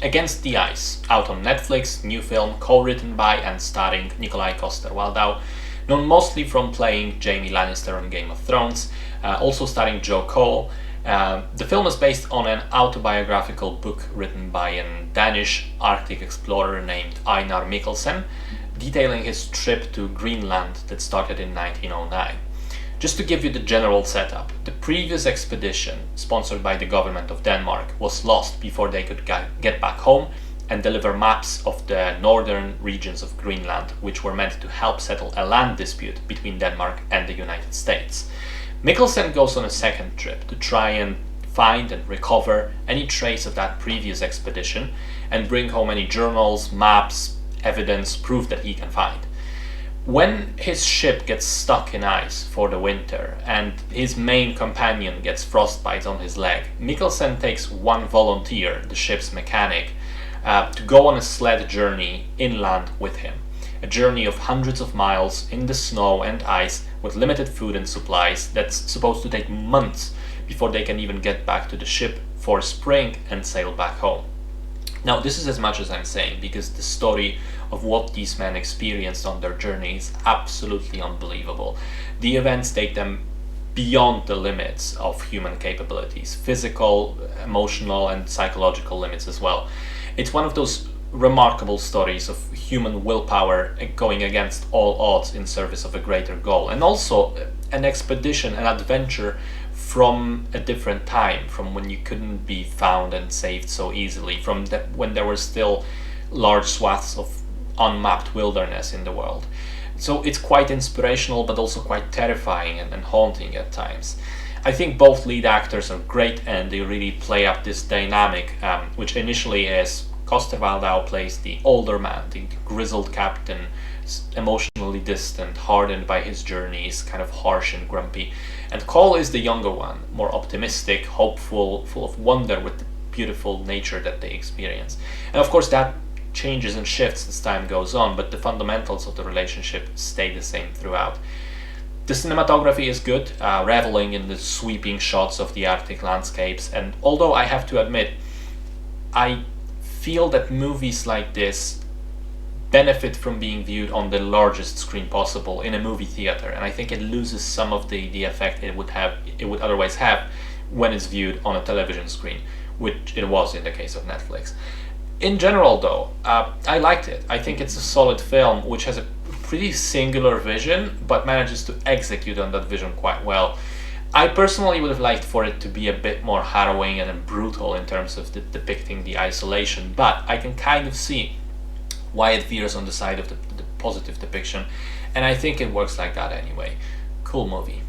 Against the Ice, out on Netflix, new film co-written by and starring Nikolaj Coster-Waldau, known mostly from playing Jaime Lannister on Game of Thrones, also starring Joe Cole. The film is based on an autobiographical book written by a Danish Arctic explorer named Einar Mikkelsen, detailing his trip to Greenland that started in 1909. Just to give you the general setup, the previous expedition, sponsored by the government of Denmark, was lost before they could get back home and deliver maps of the northern regions of Greenland, which were meant to help settle a land dispute between Denmark and the United States. Mikkelsen goes on a second trip to try and find and recover any trace of that previous expedition and bring home any journals, maps, evidence, proof that he can find. When his ship gets stuck in ice for the winter and his main companion gets frostbite on his leg, Mikkelsen takes one volunteer, the ship's mechanic, to go on a sled journey inland with him. A journey of hundreds of miles in the snow and ice with limited food and supplies that's supposed to take months before they can even get back to the ship for spring and sail back home. Now, this is as much as I'm saying, because the story of what these men experienced on their journey is absolutely unbelievable. The events take them beyond the limits of human capabilities, physical, emotional, and psychological limits as well. It's one of those remarkable stories of human willpower going against all odds in service of a greater goal, and also an expedition, an adventure from a different time, from when you couldn't be found and saved so easily, from when there were still large swaths of unmapped wilderness in the world. So it's quite inspirational, but also quite terrifying and haunting at times. I think both lead actors are great, and they really play up this dynamic, which initially is Coster-Waldau plays the older man, the grizzled captain, emotionally distant, hardened by his journeys, kind of harsh and grumpy. And Cole is the younger one, more optimistic, hopeful, full of wonder with the beautiful nature that they experience. And of course that changes and shifts as time goes on, but the fundamentals of the relationship stay the same throughout. The cinematography is good, reveling in the sweeping shots of the Arctic landscapes, and although I have to admit, I feel that movies like this benefit from being viewed on the largest screen possible in a movie theater, and I think it loses some of the effect it would otherwise have when it's viewed on a television screen, which it was in the case of Netflix. In general though, I liked it. I think it's a solid film which has a pretty singular vision but manages to execute on that vision quite well. I personally would have liked for it to be a bit more harrowing and brutal in terms of depicting the isolation, but I can kind of see why it veers on the side of the positive depiction, and I think it works like that anyway. Cool movie.